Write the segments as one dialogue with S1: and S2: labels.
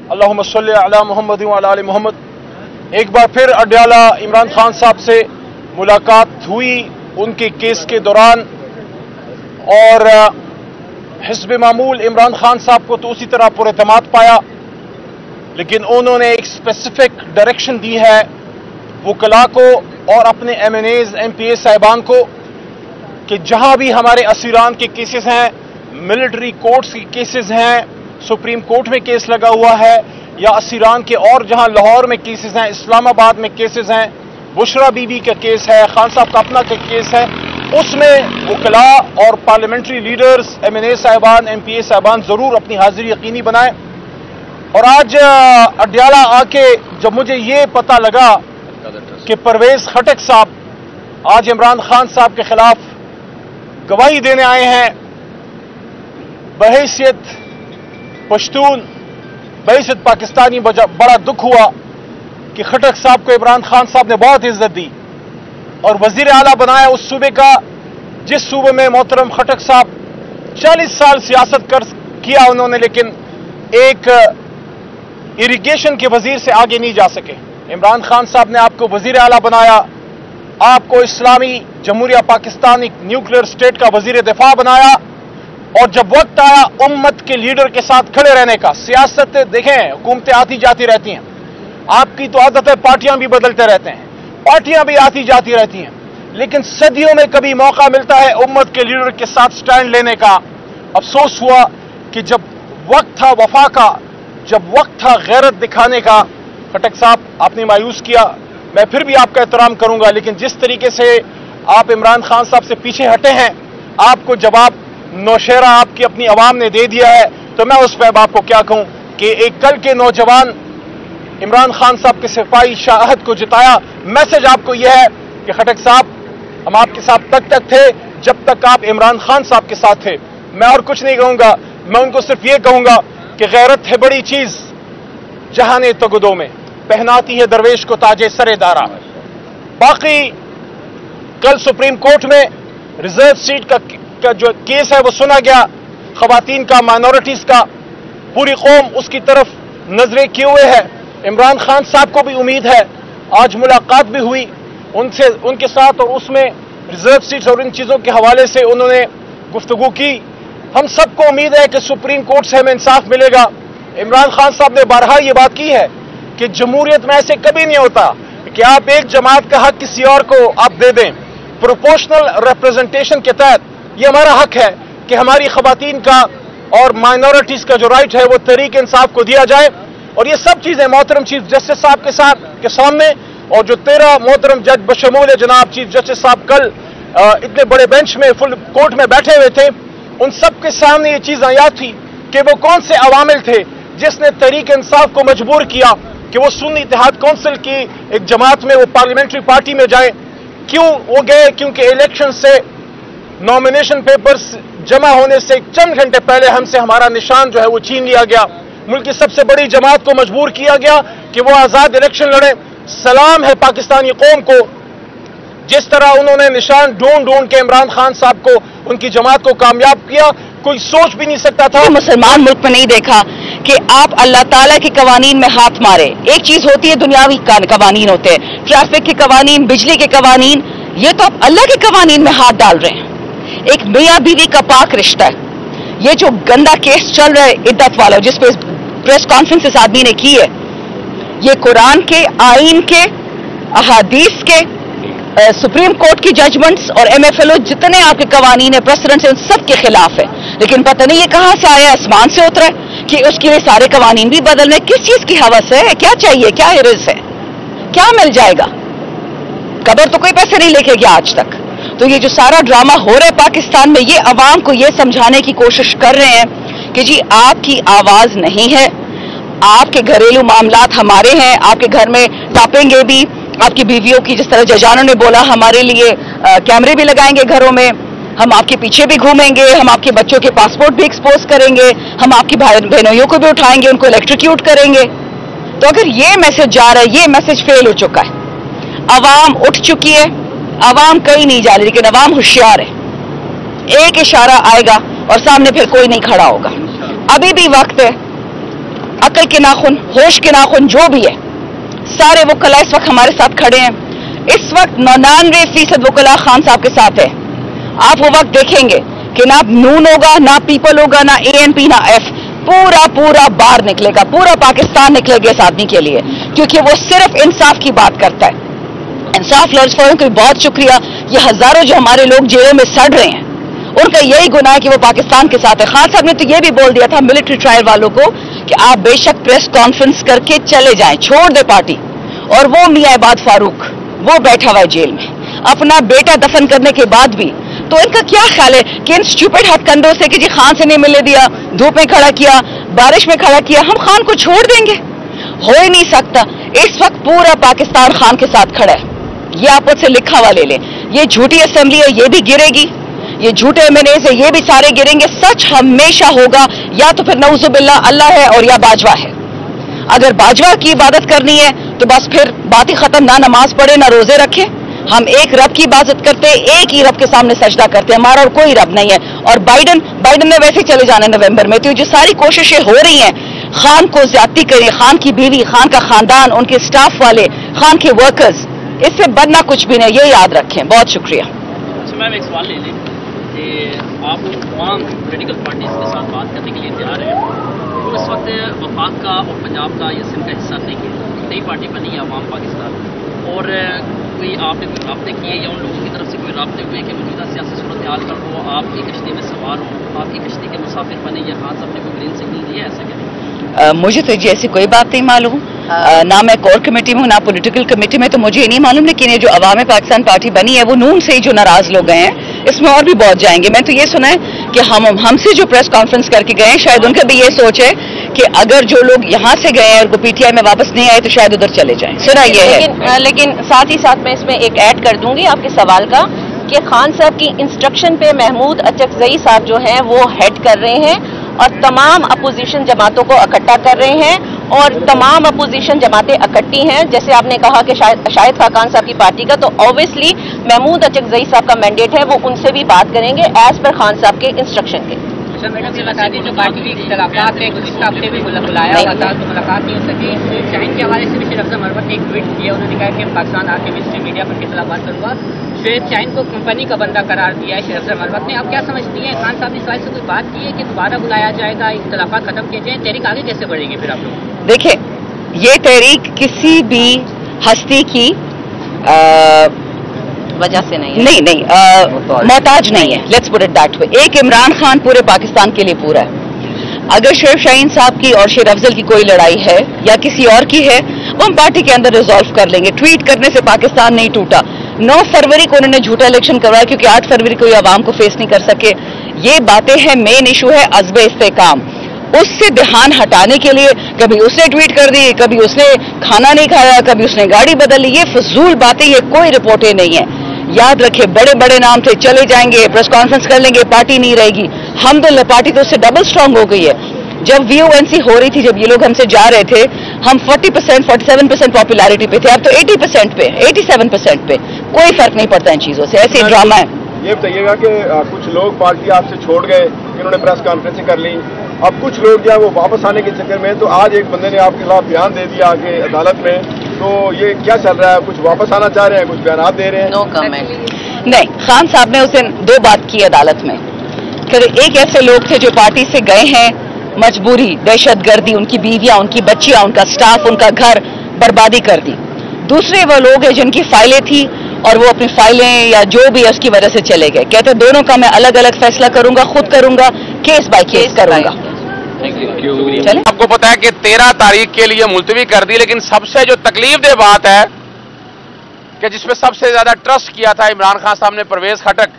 S1: अल्लाहुम्मा सल्लि अला मुहम्मद व अला आलि मुहम्मद। एक बार फिर अडयाला इमरान खान साहब से मुलाकात हुई उनके केस के दौरान, और हिस्ब मामूल इमरान खान साहब को तो उसी तरह पुरएतमाद पाया, लेकिन उन्होंने एक स्पेसिफिक डायरेक्शन दी है वकला को और अपने MNAs MPA साहिबान को कि जहां भी हमारे असीरान के केसेस हैं, मिलिट्री कोर्ट्स के केसेस हैं, सुप्रीम कोर्ट में केस लगा हुआ है, या असीरान के और जहां लाहौर में केसेस हैं, इस्लामाबाद में केसेस हैं, बुशरा बीबी का केस है, खान साहब का अपना का केस है, उसमें वकला और पार्लियामेंट्री लीडर्स MNA साहिबान MPA साहिबान जरूर अपनी हाजिरी यकीनी बनाएं। और आज अडयाला आके जब मुझे ये पता लगा कि परवेज खटक साहब आज इमरान खान साहब के खिलाफ गवाही देने आए हैं, बहैसियत पश्तून, बहैसियत पाकिस्तानी, बड़ा दुख हुआ कि खटक साहब को इमरान खान साहब ने बहुत इज्जत दी और वजीर आला बनाया उस सूबे का जिस सूबे में मोहतरम खटक साहब 40 साल सियासत किया उन्होंने, लेकिन एक इरिगेशन के वजीर से आगे नहीं जा सके। इमरान खान साहब ने आपको वजीर आला बनाया, आपको इस्लामी जमहूरिया पाकिस्तान एक न्यूक्लियर स्टेट का वजीर दिफा बनाया, और जब वक्त आया उम्मत के लीडर के साथ खड़े रहने का, सियासत देखें हुकूमतें आती जाती रहती हैं, आपकी तो आदत है पार्टियां भी बदलते रहते हैं, पार्टियां भी आती जाती रहती हैं, लेकिन सदियों में कभी मौका मिलता है उम्मत के लीडर के साथ स्टैंड लेने का। अफसोस हुआ कि जब वक्त था वफा का, जब वक्त था गैरत दिखाने का, खटक साहब आपने मायूस किया। मैं फिर भी आपका एहतराम करूंगा, लेकिन जिस तरीके से आप इमरान खान साहब से पीछे हटे हैं, आपको जवाब नौशेरा आपकी अपनी आवाम ने दे दिया है, तो मैं उस पर आपको क्या कहूं कि एक कल के नौजवान इमरान खान साहब के सिपाही शाहद को जिताया। मैसेज आपको यह है कि खटक साहब, हम आपके साथ तक थे जब तक आप इमरान खान साहब के साथ थे। मैं और कुछ नहीं कहूंगा, मैं उनको सिर्फ ये कहूंगा कि गैरत है बड़ी चीज, जहाने तगदो में पहनाती है दरवेश को ताजे सरेदारा। बाकी कल सुप्रीम कोर्ट में रिजर्व सीट का जो केस है वो सुना गया, खवातीन का, माइनॉरिटीज का, पूरी कौम उसकी तरफ नजरें किए हुए है। इमरान खान साहब को भी उम्मीद है, आज मुलाकात भी हुई उनसे, उनके साथ, और उसमें रिजर्व सीट्स और इन चीजों के हवाले से उन्होंने गुफ्तगू की। हम सबको उम्मीद है कि सुप्रीम कोर्ट से हमें इंसाफ मिलेगा। इमरान खान साहब ने बारहा ये बात की है कि जमहूरियत में ऐसे कभी नहीं होता कि आप एक जमात का हक किसी और को आप दे दें। प्रोपोर्शनल रिप्रेजेंटेशन के तहत ये हमारा हक है कि हमारी खवातीन का और माइनॉरिटीज का जो राइट है वो तहरीक इंसाफ को दिया जाए। और ये सब चीजें मोहतरम चीफ जस्टिस साहब के सामने, और जो 13 मोहतरम जज बशमूल जनाब चीफ जस्टिस साहब कल इतने बड़े बेंच में फुल कोर्ट में बैठे हुए थे, उन सब के सामने ये चीज याद थी कि वो कौन से अवामिल थे जिसने तहरीक इंसाफ को मजबूर किया कि वो सुन्नी इत्तेहाद कौंसिल की एक जमात में, वो पार्लियामेंट्री पार्टी में जाए। क्यों वो गए? क्योंकि इलेक्शन से नॉमिनेशन पेपर्स जमा होने से चंद घंटे पहले हमसे हमारा निशान जो है वो छीन लिया गया। मुल्क की सबसे बड़ी जमात को मजबूर किया गया कि वो आजाद इलेक्शन लड़े। सलाम है पाकिस्तानी कौम को, जिस तरह उन्होंने निशान ढूंढ के इमरान खान साहब को, उनकी जमात को कामयाब किया। कोई सोच भी नहीं सकता था।
S2: मुसलमान मुल्क में नहीं देखा कि आप अल्लाह ताला के कवानीन में हाथ मारे। एक चीज होती है दुनियावी कवानीन होते हैं, ट्रैफिक के कवानीन, बिजली के कवानीन, ये तो आप अल्लाह के कवानीन में हाथ डाल रहे हैं। एक मियां बीवी का पाक रिश्ता है। ये जो गंदा केस चल रहा है इद्दत वाला, जिस पे प्रेस कॉन्फ्रेंस इस आदमी ने की है, ये कुरान के, आईन के, अहादीस के, सुप्रीम कोर्ट की जजमेंट्स और MFLO जितने आपके कवानीन है, प्रेसिडेंट्स, उन सब के खिलाफ है। लेकिन पता नहीं ये कहां से आया, आसमान से उतरा है कि उसके लिए सारे कवानीन भी बदलने। किस चीज की हवस है? क्या चाहिए? क्या हिर्स है? क्या मिल जाएगा? कबर तो कोई पैसे नहीं लेके गया आज तक। तो ये जो सारा ड्रामा हो रहा है पाकिस्तान में, ये अवाम को ये समझाने की कोशिश कर रहे हैं कि जी आपकी आवाज नहीं है, आपके घरेलू मामलात हमारे हैं, आपके घर में टापेंगे भी, आपकी बीवियों की, जिस तरह जजानों ने बोला, हमारे लिए कैमरे भी लगाएंगे घरों में, हम आपके पीछे भी घूमेंगे, हम आपके बच्चों के पासपोर्ट भी एक्सपोज करेंगे, हम आपकी बहनोइयों को भी उठाएंगे, उनको इलेक्ट्रिक्यूट करेंगे। तो अगर ये मैसेज जा रहा है, ये मैसेज फेल हो चुका है। अवाम उठ चुकी है, अवाम कहीं नहीं जा रही, लेकिन अवाम होशियार है। एक इशारा आएगा और सामने फिर कोई नहीं खड़ा होगा। अभी भी वक्त है, अकल के नाखून, होश के नाखून जो भी है, सारे वकला इस वक्त हमारे साथ खड़े हैं। इस वक्त 99% वकला खान साहब के साथ है। आप वो वक्त देखेंगे कि ना नून होगा, ना पीपल होगा, ना ANP, ना F, पूरा बाहर निकलेगा, पूरा पाकिस्तान निकलेगा इस आदमी के लिए, क्योंकि वो सिर्फ इंसाफ की बात करता है। इंसाफ लॉयर्स फोरम का बहुत शुक्रिया। ये हजारों जो हमारे लोग जेलों में सड़ रहे हैं, उनका यही गुनाह है कि वो पाकिस्तान के साथ है। खान साहब ने तो ये भी बोल दिया था मिलिट्री ट्रायल वालों को कि आप बेशक प्रेस कॉन्फ्रेंस करके चले जाएं, छोड़ दे पार्टी। और वो मियां इबाद फारूक, वो बैठा हुआ है जेल में, अपना बेटा दफन करने के बाद भी। तो इनका क्या ख्याल है कि इन स्टूपिड हथकंडों से कि जी खान से नहीं मिलने दिया, धूप में खड़ा किया, बारिश में खड़ा किया, हम खान को छोड़ देंगे? हो ही नहीं सकता। इस वक्त पूरा पाकिस्तान खान के साथ खड़ा है। ये आप मुझसे लिखा हुआ ले लें। ये झूठी असेंबली है, ये भी गिरेगी। ये झूठे MNA से ये भी सारे गिरेंगे। सच हमेशा होगा, या तो फिर नऊजुबिल्लाह अल्लाह है और या बाजवा है। अगर बाजवा की इबादत करनी है तो बस फिर बात ही खत्म, ना नमाज पढ़े ना रोजे रखे। हम एक रब की इबादत करते हैं, एक ही रब के सामने सजदा करते हैं, हमारा और कोई रब नहीं है। और बाइडन ने वैसे चले जाना नवंबर में। तो जो सारी कोशिशें हो रही हैं खान को ज्यादती करें, खान की बीवी, खान का खानदान, उनके स्टाफ वाले, खान के वर्कर्स, इससे बनना कुछ भी नहीं, ये याद रखें। बहुत शुक्रिया।
S3: अच्छा मैम, एक सवाल ले लें कि आप तमाम पॉलिटिकल पार्टीज के साथ बात करने के लिए तैयार हैं। तो इस वक्त वफाक का और पंजाब का या सिंध का हिस्सा नहीं है, नई पार्टी बनी है अवाम पाकिस्तान, और कोई आपने कोई रब्ते किए या उन लोगों की तरफ से कोई रब्ते हुए कि मौजूदा सियासी सूरत हाल पर वो आपकी कश्ती में सवार हो, आपकी कश्ती के मुसाफिर बने, या खान साहब ने कोई ग्रीन सिग्नल दिया, ऐसा क्या?
S2: मुझे तो जी ऐसी कोई बात नहीं मालूम। ना मैं कोर कमेटी में हूँ, ना पॉलिटिकल कमेटी में, तो मुझे ये नहीं मालूम। लेकिन ये जो अवाम पाकिस्तान पार्टी बनी है वो नून से ही जो नाराज लोग गए हैं, इसमें और भी बहुत जाएंगे। मैं तो ये सुना है कि हमसे जो प्रेस कॉन्फ्रेंस करके गए हैं, शायद उनका भी ये सोच है कि अगर जो लोग यहाँ से गए हैं और PTI में वापस नहीं आए तो शायद उधर चले जाएं। सुना ये है।
S4: लेकिन साथ ही साथ मैं इसमें एक ऐड कर दूंगी आपके सवाल का कि खान साहब की इंस्ट्रक्शन पे महमूद अचकजई साहब जो हैं वो हेड कर रहे हैं और तमाम अपोजिशन जमातों को इकट्ठा कर रहे हैं, और तमाम अपोजिशन जमातें इकट्ठी हैं। जैसे आपने कहा कि शाहिद खाकान साहब की पार्टी का, तो ऑब्वियसली महमूद अचकजई साहब का मैंडेट है, वो उनसे भी बात करेंगे एज पर खान साहब के इंस्ट्रक्शन के।
S5: अच्छा मैडम, ये बता दी जो पार्टी की मुलाकात है, गुज़िश्ता हफ्ते भी बुलाया हुआ था तो मुलाकात नहीं हो सकी। शाहीन के हवाले से भी शेर अफजल मरवत ने एक ट्वीट किया, उन्होंने कहा कि पाकिस्तान आके मिनिस्ट्री मीडिया पर कितना बात करूँगा। शुएब शाहीन को कंपनी का बंदा करार दिया है शेर अफजल मरवत ने। आप क्या समझती हैं, खान साहब ने इस से कोई बात की है कि दोबारा बुलाया जाएगा, इख्तलाफात खत्म किए जाए, तहरीक आगे कैसे बढ़ेगी फिर आप लोग?
S2: देखिए, ये तहरीक किसी भी हस्ती की
S4: वजह से नहीं
S2: मोहताज नहीं है। Let's put it that way. एक इमरान खान पूरे पाकिस्तान के लिए पूरा है। अगर शुएब शाहीन साहब की और शेर अफजल की कोई लड़ाई है या किसी और की है, वो हम पार्टी के अंदर रिजॉल्व कर लेंगे। ट्वीट करने से पाकिस्तान नहीं टूटा। 9 फरवरी को उन्होंने झूठा इलेक्शन करवाया क्योंकि 8 फरवरी को ये आवाम को फेस नहीं कर सके। ये बातें हैं, मेन इशू है अज़्ब इस्तेकाम। उससे ध्यान हटाने के लिए कभी उसने ट्वीट कर दी, कभी उसने खाना नहीं खाया, कभी उसने गाड़ी बदल ली। ये फजूल बातें, ये कोई रिपोर्टें नहीं है। याद रखे, बड़े बड़े नाम थे, चले जाएंगे, प्रेस कॉन्फ्रेंस कर लेंगे, पार्टी नहीं रहेगी। हमदुल्ला पार्टी तो उससे डबल स्ट्रांग हो गई है। जब VONC हो रही थी, जब ये लोग हमसे जा रहे थे, हम 40% 47% पॉपुलैरिटी पे थे, अब तो 80% पे, 87% पे। कोई फर्क नहीं पड़ता इन चीजों से। ऐसे ड्रामा है।
S6: ये बताइएगा कि कुछ लोग पार्टी आपसे छोड़ गए, इन्होंने प्रेस कॉन्फ्रेंसिंग कर ली, अब कुछ लोग क्या वो वापस आने के चक्कर में, तो आज एक बंदे ने आपके खिलाफ बयान दे दिया आगे अदालत में, तो ये क्या चल रहा है? कुछ वापस आना चाह रहे हैं, कुछ बयान दे रहे हैं?
S4: No comment.
S2: नहीं, खान साहब ने उस दिन 2 बात की अदालत में। फिर एक ऐसे लोग थे जो पार्टी से गए हैं मजबूरी, दहशतगर्दी, उनकी बीवियां, उनकी बच्चियां, उनका स्टाफ, उनका घर बर्बादी कर दी। दूसरे वो लोग हैं जिनकी फाइलें थी और वो अपनी फाइलें या जो भी है उसकी वजह से चले गए। कहते दोनों का मैं अलग अलग फैसला करूंगा, खुद करूंगा, केस बाय केस करूंगा।
S1: चले? आपको पता है कि 13 तारीख के लिए मुलतवी कर दी, लेकिन सबसे जो तकलीफदेह बात है कि जिसमें सबसे ज्यादा ट्रस्ट किया था इमरान खान साहब ने, परवेज खटक,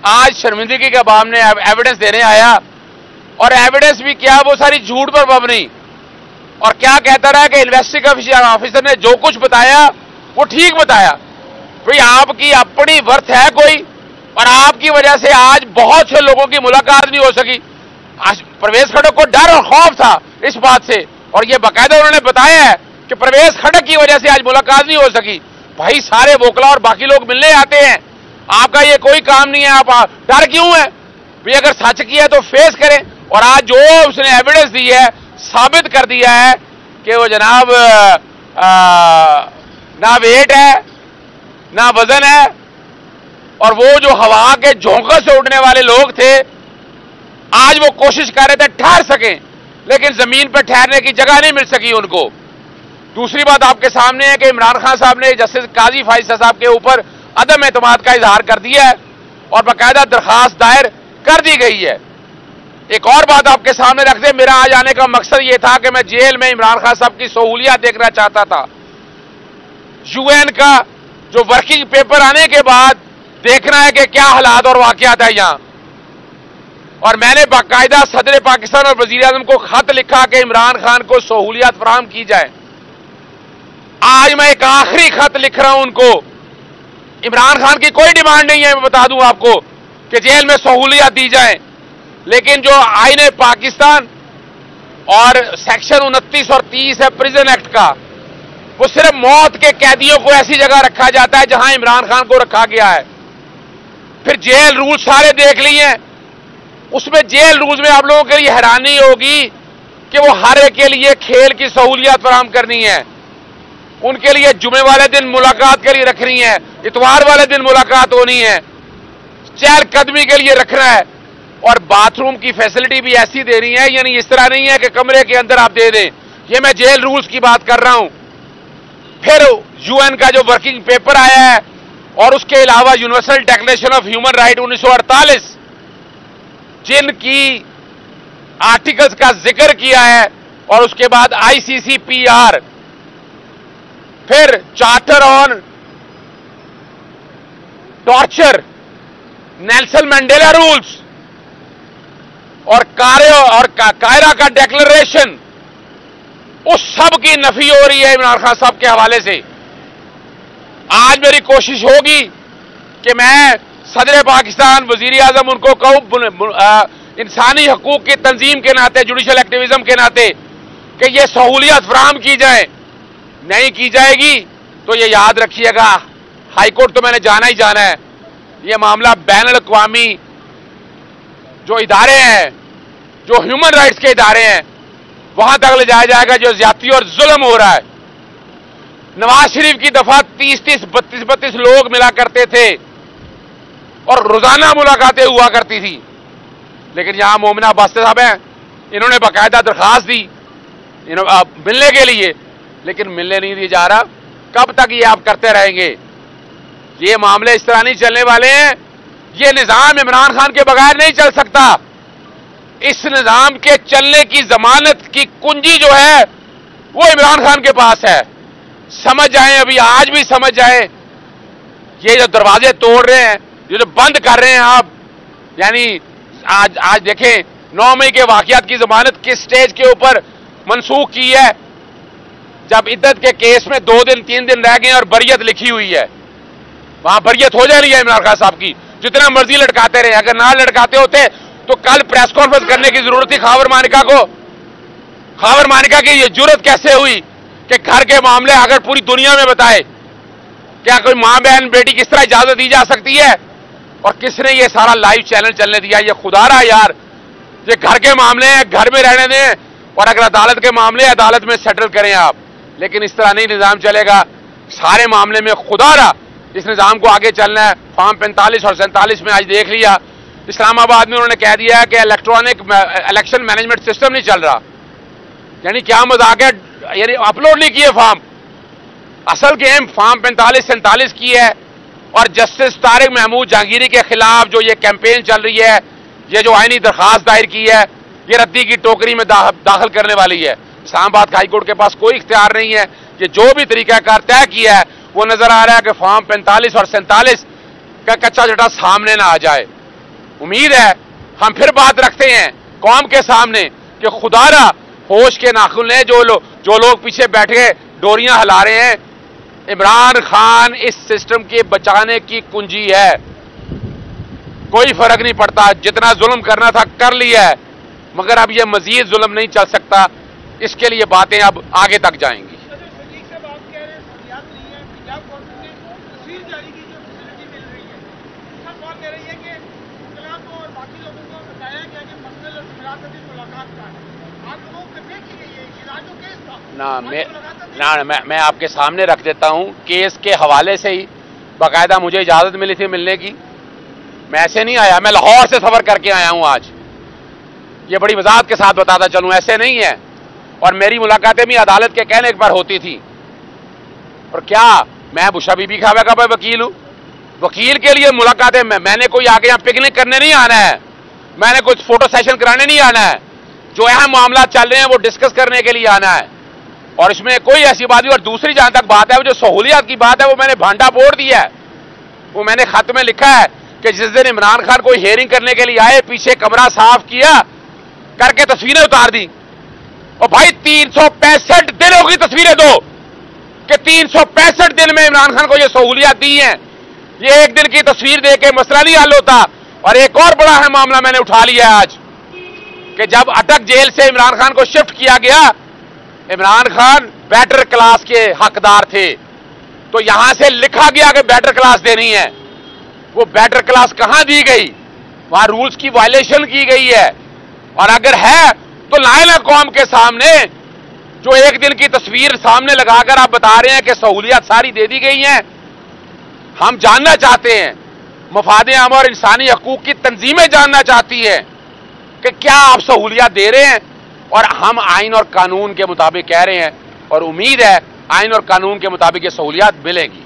S1: आज शर्मिंदगी के बाद ने एविडेंस देने आया, और एविडेंस भी क्या, वो सारी झूठ पर मबनी, और क्या कहता रहा कि इन्वेस्टिगेशन ऑफिसर ने जो कुछ बताया वो ठीक बताया। भाई आपकी अपनी वर्थ है कोई, और आपकी वजह से आज बहुत से लोगों की मुलाकात नहीं हो सकी। आज परवेज खटक को डर और खौफ था इस बात से, और ये बाकायदा उन्होंने बताया है कि परवेज खटक की वजह से आज मुलाकात नहीं हो सकी। भाई सारे वोकला और बाकी लोग मिलने आते हैं, आपका ये कोई काम नहीं है, आप डर क्यों है? भाई अगर सच किया तो फेस करें, और आज जो उसने एविडेंस दी है
S7: साबित कर दिया है कि वो जनाब ना वेट है ना वजन है, और वो जो हवा के झोंकों से उड़ने वाले लोग थे, आज वो कोशिश कर रहे थे ठहर सकें, लेकिन जमीन पर ठहरने की जगह नहीं मिल सकी उनको। दूसरी बात आपके सामने है कि इमरान खान साहब ने जस्टिस काजी फाइजा साहब के ऊपर अदम एतमाद का इजहार कर दिया है और बाकायदा दरखास्त दायर कर दी गई है। एक और बात आपके सामने रख दे, मेरा आज आने का मकसद यह था कि मैं जेल में इमरान खान साहब की सहूलियत देखना चाहता था। यूएन का जो वर्किंग पेपर आने के बाद देखना है कि क्या हालात और वाकयात है यहां, और मैंने बाकायदा सदर पाकिस्तान और वजीर आजम को खत लिखा कि इमरान खान को सहूलियत फराहम की जाए। आज मैं एक आखिरी खत लिख रहा हूं उनको। इमरान खान की कोई डिमांड नहीं है, मैं बता दूं आपको, कि जेल में सहूलियत दी जाए, लेकिन जो आईन पाकिस्तान और सेक्शन 29 और 30 है प्रिजन एक्ट का, वो सिर्फ मौत के कैदियों को ऐसी जगह रखा जाता है जहां इमरान खान को रखा गया है। फिर जेल रूल सारे देख लिए, उसमें जेल रूल्स में आप लोगों के लिए हैरानी होगी कि वो हर एक के लिए खेल की सहूलियत फराहम करनी है, उनके लिए जुमे वाले दिन मुलाकात के लिए रखनी है, इतवार वाले दिन मुलाकात होनी है, चहलकदमी के लिए रखना है, और बाथरूम की फैसिलिटी भी ऐसी देनी है, यानी इस तरह नहीं है कि कमरे के अंदर आप दे दें। ये मैं जेल रूल्स की बात कर रहा हूं। फिर यूएन का जो वर्किंग पेपर आया है और उसके अलावा universal declaration of human right 1948, जिनकी आर्टिकल्स का जिक्र किया है, और उसके बाद आईसीसीपीआर, फिर charter on torture, Nelson Mandela rules और कायरा का डिक्लेरेशन, उस सब की नफी हो रही है इमरान खान साहब के हवाले से। आज मेरी कोशिश होगी कि मैं सदर पाकिस्तान, वजीर आजम उनको कहूं इंसानी हकूक की तंजीम के नाते, जुडिशल एक्टिविज्म के नाते, कि ये सहूलियत फराहम की जाए। नहीं की जाएगी तो ये याद रखिएगा, हाईकोर्ट तो मैंने जाना ही जाना है। ये मामला बैन अल-अक़वामी जो इदारे हैं, जो ह्यूमन राइट्स के इदारे हैं, वहां तक ले जाया जाएगा जो ज्यादती और जुल्म हो रहा है। नवाज शरीफ की दफा 30-30, 32-32 लोग मिला करते थे और रोजाना मुलाकातें हुआ करती थी, लेकिन यहां मोमिना बास्ते साहब हैं, इन्होंने बाकायदा दरखास्त दी मिलने के लिए, लेकिन मिलने नहीं दिया जा रहा। कब तक ये आप करते रहेंगे? ये मामले इस तरह नहीं चलने वाले हैं। ये निजाम इमरान खान के बगैर नहीं चल सकता। इस निजाम के चलने की जमानत की कुंजी जो है वो इमरान खान के पास है। समझ जाएं, अभी आज भी समझ जाएं। ये जो दरवाजे तोड़ रहे हैं, ये जो बंद कर रहे हैं आप, यानी आज देखें 9 मई के वाकयात की जमानत किस स्टेज के ऊपर मनसूख की है, जब इद्दत के केस में 2 दिन 3 दिन रह गए और बरियत लिखी हुई है। वहां बरियत हो जानी है इमरान खान साहब की, जितना मर्जी लटकाते रहे। अगर ना लटकाते होते तो कल प्रेस कॉन्फ्रेंस करने की जरूरत थी खावर मानिका को। खावर मानिका की यह जरूरत कैसे हुई कि घर के मामले अगर पूरी दुनिया में बताए? क्या कोई मां बहन बेटी किस तरह इजाजत दी जा सकती है? और किसने ये सारा लाइव चैनल चलने दिया? ये खुदारा यार, ये घर के मामले हैं, घर में रहने दें, और अगर अदालत के मामले अदालत में सेटल करें आप। लेकिन इस तरह नहीं निजाम चलेगा। सारे मामले में खुदारा इस निजाम को आगे चलना है। फॉर्म 45 और 47 में आज देख लिया, इस्लामाबाद में उन्होंने कह दिया है कि इलेक्ट्रॉनिक इलेक्शन मैनेजमेंट सिस्टम नहीं चल रहा। यानी क्या मजाक है? यानी अपलोड नहीं किए फॉर्म। असल गेम फॉर्म 45-47 की है, और जस्टिस तारिक महमूद जहांगीरी के खिलाफ जो ये कैंपेन चल रही है, ये जो आईनी दरखास्त दायर की है, ये रद्दी की टोकरी में दाखिल करने वाली है। इस्लामाबाद हाई कोर्ट के पास कोई इख्तियार नहीं है। ये जो भी तरीकाकार तय किया है वो नजर आ रहा है कि फॉर्म 45 और 47 का कच्चा जटा सामने ना आ जाए। उम्मीद है हम फिर बात रखते हैं कौम के सामने कि खुदारा होश के नाखून लें जो लोग पीछे बैठे डोरियां हिला रहे हैं। इमरान खान इस सिस्टम के बचाने की कुंजी है। कोई फर्क नहीं पड़ता, जितना जुल्म करना था कर लिया है, मगर अब यह मजीद जुल्म नहीं चल सकता। इसके लिए बातें अब आगे तक जाएंगी। میں آپ کے سامنے رکھ دیتا ہوں. کیس کے حوالے سے ہی باقاعدہ مجھے اجازت ملی تھی ملنے کی. میں ایسے نہیں آیا, میں لاہور سے سفر کر کے آیا ہوں آج. یہ بڑی وضاحت کے ساتھ بتاتا چلوں, ایسے نہیں ہے. اور میری ملاقاتیں بھی عدالت کے کہنے پر ہوتی تھی. اور کیا میں بشا بی بی خاوے کا وکیل ہوں؟ وکیل کے لیے ملاقاتیں میں نے کوئی آگے یہاں پکنک کرنے نہیں آنا ہے, میں نے کوئی فوٹو سیشن کرانے نہیں آنا ہے. جو اہم معاملات چل رہے ہیں وہ ڈسکس کرنے کے لیے آنا ہے. اور اس میں کوئی ایسی بات نہیں. اور دوسری جہاں تک بات ہے, وہ جو سہولیات کی بات ہے, وہ میں نے بھانڈا بوڑ دیا ہے. وہ میں نے خط میں لکھا ہے کہ جس دن عمران خان کو ہیئرنگ کرنے کے لیے آئے, پیچھے کمرہ صاف کیا کر کے تصویریں اتار دی. اور بھائی 365 دنوں کی تصویریں دو کہ 365 دن میں عمران خان کو یہ سہولیات دی ہیں. یہ ایک دن کی تصویر دے کے مسئلہ نہیں حل ہوتا. اور ایک اور بڑا ہے معاملہ میں نے اٹھا لیا ہے آج کہ جب اٹک جیل سے عمران خان کو شفٹ کیا گیا, عمران خان بیٹر کلاس کے حقدار تھے. تو یہاں سے لکھا گیا کہ بیٹر کلاس دینی ہے. وہ بیٹر کلاس کہاں دی گئی؟ وہاں رولز کی وائلیشن کی گئی ہے. اور اگر ہے تو لائن قوم کے سامنے جو ایک دن کی تصویر سامنے لگا کر آپ بتا رہے ہیں کہ سہولیات ساری دے دی گئی ہیں. ہم جاننا چاہتے ہیں, مفاد عام اور انسانی حقوق کی تنظیمیں جاننا چاہتی ہیں کہ کیا آپ سہولیات دے رہے ہیں. اور ہم آئین اور قانون کے مطابق کہہ رہے ہیں, اور امید ہے آئین اور قانون کے مطابق یہ سہولیات ملیں گی.